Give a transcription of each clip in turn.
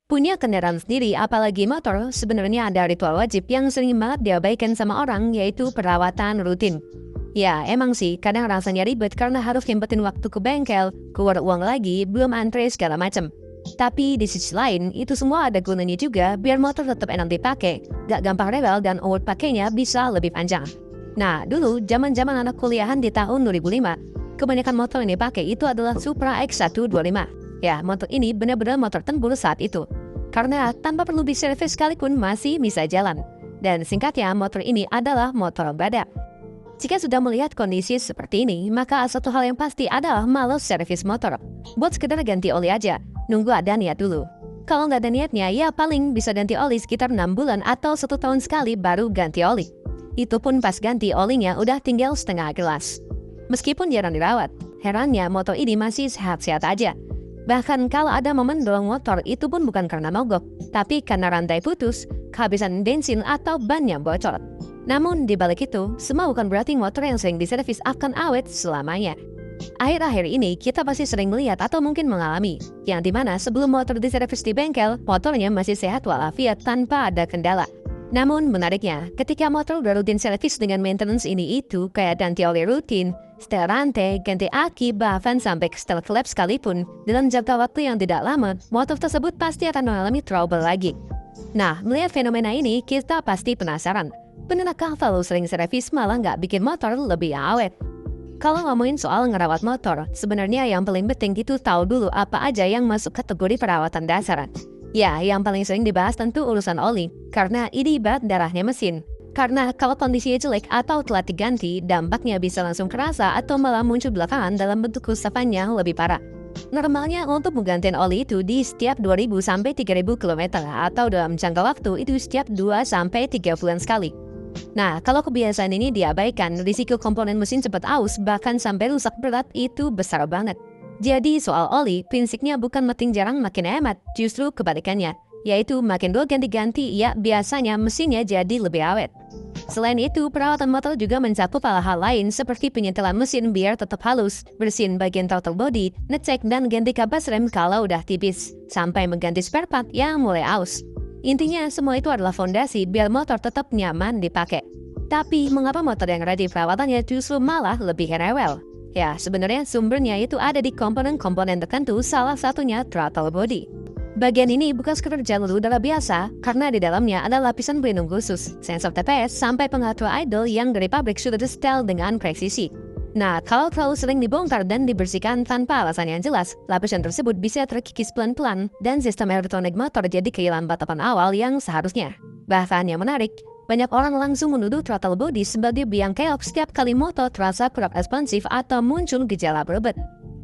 Punya kendaraan sendiri, apalagi motor, sebenarnya ada ritual wajib yang sering banget diabaikan sama orang, yaitu perawatan rutin. Ya, emang sih, kadang rasanya ribet karena harus nyempetin waktu ke bengkel, keluar uang lagi, belum antre segala macam. Tapi di sisi lain, itu semua ada gunanya juga biar motor tetap enak dipakai, gak gampang rewel dan umur pakainya bisa lebih panjang. Nah, dulu zaman-zaman anak kuliahan di tahun 2005, kebanyakan motor yang dipakai itu adalah Supra X125. Ya, motor ini benar-benar motor tempur saat itu. Karena tanpa perlu diservis sekalipun masih bisa jalan. Dan singkatnya, motor ini adalah motor badak. Jika sudah melihat kondisi seperti ini, maka satu hal yang pasti adalah malas servis motor. Buat sekedar ganti oli aja, nunggu ada niat dulu. Kalau nggak ada niatnya, ya paling bisa ganti oli sekitar 6 bulan atau 1 tahun sekali baru ganti oli. Itu pun pas ganti olinya udah tinggal setengah gelas. Meskipun jarang dirawat, herannya motor ini masih sehat-sehat aja. Bahkan kalau ada momen dorong motor, itu pun bukan karena mogok, tapi karena rantai putus, kehabisan bensin atau bannya bocor. Namun di balik itu, semua bukan berarti motor yang sering diservis akan awet selamanya. Akhir-akhir ini kita pasti sering melihat atau mungkin mengalami, yang dimana sebelum motor diservis di bengkel, motornya masih sehat walafiat tanpa ada kendala. Namun menariknya, ketika motor udah rutin servis dengan maintenance ini itu, kayak ganti oli rutin, setel rantai, ganti aki, bahkan sampai setel klep sekalipun, dalam jangka waktu yang tidak lama, motor tersebut pasti akan mengalami trouble lagi. Nah, melihat fenomena ini, kita pasti penasaran. Benarkah terlalu sering servis malah nggak bikin motor lebih awet? Kalau ngomongin soal ngerawat motor, sebenarnya yang paling penting itu tahu dulu apa aja yang masuk kategori perawatan dasar. Ya, yang paling sering dibahas tentu urusan oli, karena ini ibarat darahnya mesin. Karena kalau kondisinya jelek atau telat diganti, dampaknya bisa langsung kerasa atau malah muncul belakangan dalam bentuk kerusakan yang lebih parah. Normalnya untuk menggantikan oli itu di setiap 2000 sampai 3000 km atau dalam jangka waktu itu setiap 2 sampai 3 bulan sekali. Nah, kalau kebiasaan ini diabaikan, risiko komponen mesin cepat aus bahkan sampai rusak berat itu besar banget. Jadi soal oli, prinsipnya bukan makin jarang makin hemat, justru kebalikannya, yaitu makin dulu ganti-ganti, ya biasanya mesinnya jadi lebih awet. Selain itu, perawatan motor juga mencakup hal-hal lain seperti penyetelan mesin biar tetap halus, bersihin bagian throttle body, ngecek dan ganti kapas rem kalau udah tipis, sampai mengganti spare part yang mulai aus. Intinya, semua itu adalah fondasi biar motor tetap nyaman dipakai. Tapi, mengapa motor yang rajin perawatannya justru malah lebih rewel? Ya, sebenarnya sumbernya itu ada di komponen-komponen tertentu, salah satunya throttle body. Bagian ini bukan sekedar jalur udara biasa, karena di dalamnya ada lapisan pelindung khusus, sensor TPS, sampai pengatur idle yang dari pabrik sudah disetel dengan presisi. Nah, kalau terlalu sering dibongkar dan dibersihkan tanpa alasan yang jelas, lapisan tersebut bisa terkikis pelan-pelan, dan sistem elektronik motor jadi kehilangan batapan awal yang seharusnya. Bahkan yang menarik, banyak orang langsung menuduh throttle body sebagai biang keok setiap kali motor terasa kurang responsif atau muncul gejala berebut.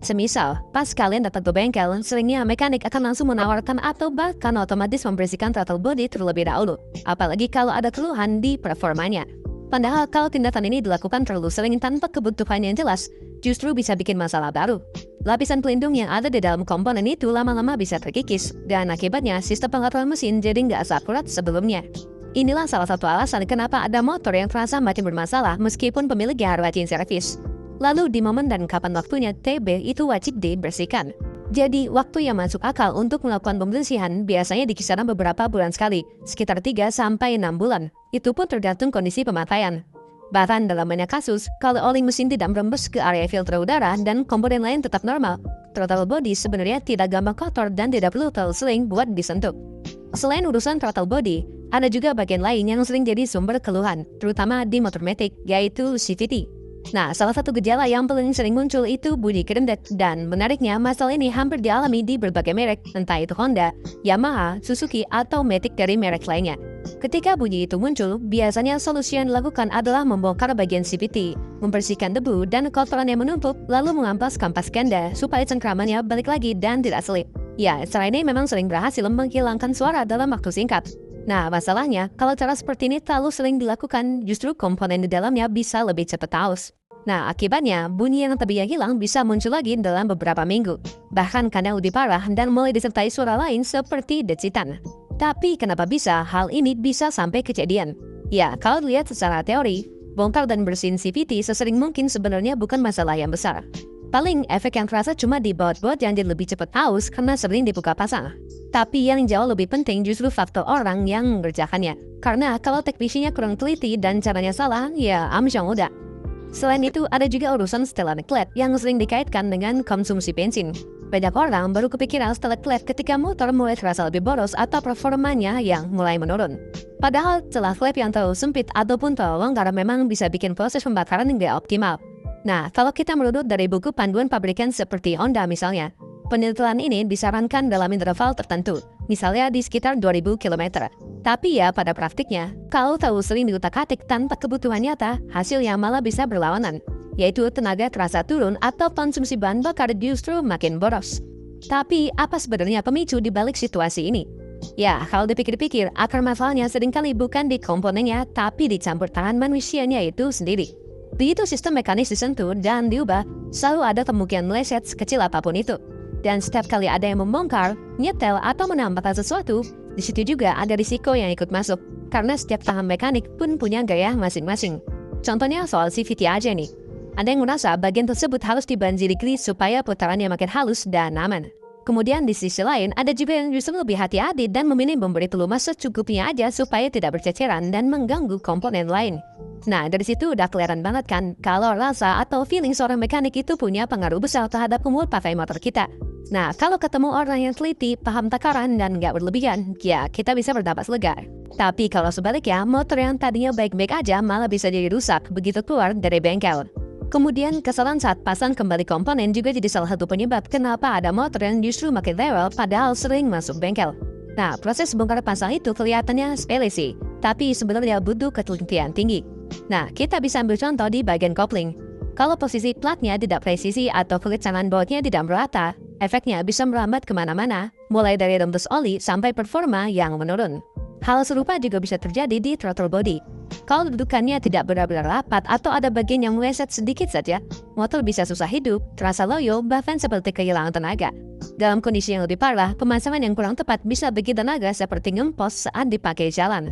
Semisal, pas kalian datang ke bengkel, seringnya mekanik akan langsung menawarkan atau bahkan otomatis membersihkan throttle body terlebih dahulu, apalagi kalau ada keluhan di performanya. Padahal kalau tindakan ini dilakukan terlalu sering tanpa kebutuhan yang jelas, justru bisa bikin masalah baru. Lapisan pelindung yang ada di dalam komponen itu lama-lama bisa terkikis, dan akibatnya sistem pengaturan mesin jadi nggak seakurat sebelumnya. Inilah salah satu alasan kenapa ada motor yang terasa makin bermasalah meskipun pemiliknya rajin servis. Lalu di momen dan kapan waktunya TB itu wajib dibersihkan. Jadi waktu yang masuk akal untuk melakukan pembersihan biasanya di kisaran beberapa bulan sekali, sekitar 3 sampai 6 bulan. Itu pun tergantung kondisi pemakaian. Bahkan dalam banyak kasus, kalau oli mesin tidak merembes ke area filter udara dan komponen lain tetap normal, throttle body sebenarnya tidak gampang kotor dan tidak perlu terlalu sering buat disentuh. Selain urusan throttle body, ada juga bagian lain yang sering jadi sumber keluhan, terutama di motor matic, yaitu CVT. Nah, salah satu gejala yang paling sering muncul itu bunyi kerendet, dan menariknya masalah ini hampir dialami di berbagai merek, entah itu Honda, Yamaha, Suzuki, atau matic dari merek lainnya. Ketika bunyi itu muncul, biasanya solusi yang dilakukan adalah membongkar bagian CVT, membersihkan debu dan kotoran yang menumpuk, lalu mengampas kampas ganda supaya cengkramannya balik lagi dan tidak selip. Ya, cara ini memang sering berhasil menghilangkan suara dalam waktu singkat. Nah, masalahnya, kalau cara seperti ini terlalu sering dilakukan, justru komponen di dalamnya bisa lebih cepat aus. Nah, akibatnya, bunyi yang tadinya hilang bisa muncul lagi dalam beberapa minggu. Bahkan kadang lebih parah dan mulai disertai suara lain seperti decitan. Tapi kenapa bisa hal ini bisa sampai kejadian? Ya, kalau dilihat secara teori, bongkar dan bersihin CVT sesering mungkin sebenarnya bukan masalah yang besar. Paling efek yang terasa cuma di baut-baut yang jadi lebih cepat haus karena sering dibuka pasang. Tapi yang jauh lebih penting justru faktor orang yang mengerjakannya. Karena kalau teknisinya kurang teliti dan caranya salah, ya amsyong udah. Selain itu, ada juga urusan setelan klet yang sering dikaitkan dengan konsumsi bensin. Banyak orang baru kepikiran setelan klet ketika motor mulai terasa lebih boros atau performanya yang mulai menurun. Padahal celah klep yang terlalu sempit ataupun terlalu longgar memang bisa bikin proses pembakaran nggak optimal. Nah, kalau kita merunut dari buku panduan pabrikan seperti Honda misalnya, penilaian ini disarankan dalam interval tertentu, misalnya di sekitar 2000 km. Tapi ya pada praktiknya, kalau terlalu sering diutak-atik tanpa kebutuhan nyata, hasilnya malah bisa berlawanan, yaitu tenaga terasa turun atau konsumsi bahan bakar justru makin boros. Tapi apa sebenarnya pemicu di balik situasi ini? Ya, kalau dipikir-pikir, akar masalahnya seringkali bukan di komponennya, tapi di campur tangan manusianya itu sendiri. Begitu sistem mekanis disentuh dan diubah, selalu ada kemungkinan meleset sekecil apapun itu. Dan setiap kali ada yang membongkar, nyetel, atau menambahkan sesuatu, di situ juga ada risiko yang ikut masuk. Karena setiap tahap mekanik pun punya gaya masing-masing. Contohnya soal CVT aja nih. Ada yang merasa bagian tersebut harus dibanjiri grease supaya putarannya makin halus dan aman. Kemudian di sisi lain, ada juga yang justru lebih hati-hati dan memilih memberi pelumas secukupnya aja supaya tidak berceceran dan mengganggu komponen lain. Nah, dari situ udah kelihatan banget kan kalau rasa atau feeling seorang mekanik itu punya pengaruh besar terhadap umur pakai motor kita. Nah, kalau ketemu orang yang teliti, paham takaran, dan nggak berlebihan, ya kita bisa bernapas lega. Tapi kalau sebaliknya, motor yang tadinya baik-baik aja malah bisa jadi rusak begitu keluar dari bengkel. Kemudian, kesalahan saat pasang kembali komponen juga jadi salah satu penyebab kenapa ada motor yang justru makin rewel padahal sering masuk bengkel. Nah, proses bongkar pasang itu kelihatannya sepele sih, tapi sebenarnya butuh ketelitian tinggi. Nah, kita bisa ambil contoh di bagian kopling. Kalau posisi platnya tidak presisi atau kekencangan bautnya tidak merata, efeknya bisa merambat kemana-mana, mulai dari rembes oli sampai performa yang menurun. Hal serupa juga bisa terjadi di throttle body. Kalau dudukannya tidak benar-benar rapat atau ada bagian yang meleset sedikit saja, motor bisa susah hidup, terasa loyo, bahkan seperti kehilangan tenaga. Dalam kondisi yang lebih parah, pemasangan yang kurang tepat bisa bikin tenaga seperti ngempos saat dipakai jalan.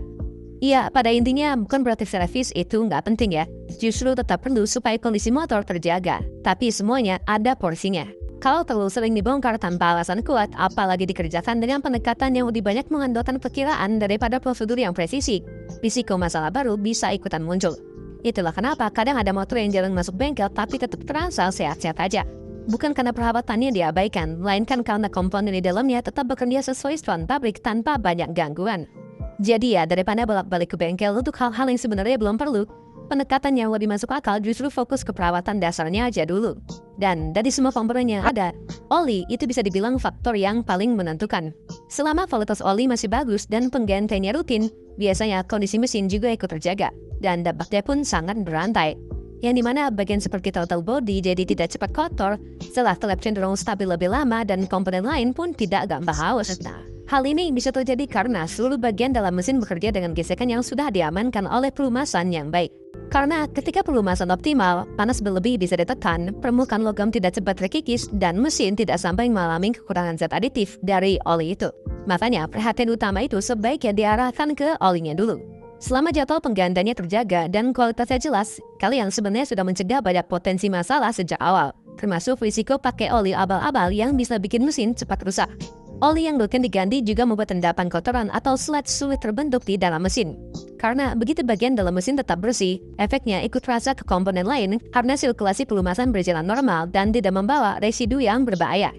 Iya, pada intinya bukan berarti servis itu nggak penting ya. Justru tetap perlu supaya kondisi motor terjaga. Tapi semuanya ada porsinya. Kalau terlalu sering dibongkar tanpa alasan kuat, apalagi dikerjakan dengan pendekatan yang lebih banyak mengandalkan perkiraan daripada prosedur yang presisi, risiko masalah baru bisa ikutan muncul. Itulah kenapa kadang ada motor yang jarang masuk bengkel tapi tetap terasa sehat-sehat aja. Bukan karena perawatannya diabaikan, melainkan karena komponen di dalamnya tetap bekerja sesuai standar pabrik tanpa banyak gangguan. Jadi ya, daripada bolak-balik ke bengkel untuk hal-hal yang sebenarnya belum perlu, pendekatan yang lebih masuk akal justru fokus ke perawatan dasarnya aja dulu. Dan dari semua komponennya ada, oli itu bisa dibilang faktor yang paling menentukan. Selama kualitas oli masih bagus dan penggantiannya rutin, biasanya kondisi mesin juga ikut terjaga. Dan dampaknya pun sangat berantai. Yang dimana bagian seperti throttle body jadi tidak cepat kotor, setelah lap cenderung stabil lebih lama dan komponen lain pun tidak gampang haus. Nah, hal ini bisa terjadi karena seluruh bagian dalam mesin bekerja dengan gesekan yang sudah diamankan oleh pelumasan yang baik. Karena ketika pelumasan optimal, panas berlebih bisa ditekan, permukaan logam tidak cepat terkikis, dan mesin tidak sampai mengalami kekurangan zat aditif dari oli itu. Makanya perhatian utama itu sebaiknya diarahkan ke olinya dulu. Selama jadwal penggantiannya terjaga dan kualitasnya jelas, kalian sebenarnya sudah mencegah banyak potensi masalah sejak awal, termasuk risiko pakai oli abal-abal yang bisa bikin mesin cepat rusak. Oli yang rutin diganti juga membuat endapan kotoran atau sludge sulit terbentuk di dalam mesin. Karena begitu bagian dalam mesin tetap bersih, efeknya ikut terasa ke komponen lain karena sirkulasi pelumasan berjalan normal dan tidak membawa residu yang berbahaya.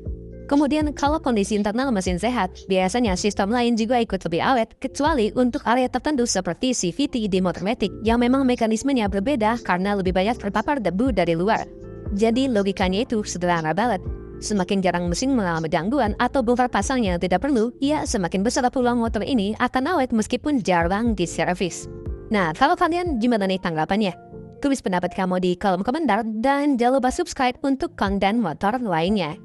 Kemudian kalau kondisi internal mesin sehat, biasanya sistem lain juga ikut lebih awet, kecuali untuk area tertentu seperti CVT di motor matic yang memang mekanismenya berbeda karena lebih banyak terpapar debu dari luar. Jadi logikanya itu sederhana banget. Semakin jarang mesin mengalami gangguan atau bongkar pasang yang tidak perlu, ya semakin besar peluang motor ini akan awet meskipun jarang diservis. Nah, kalau kalian gimana nih tanggapannya? Tulis pendapat kamu di kolom komentar dan jangan lupa subscribe untuk konten motor lainnya.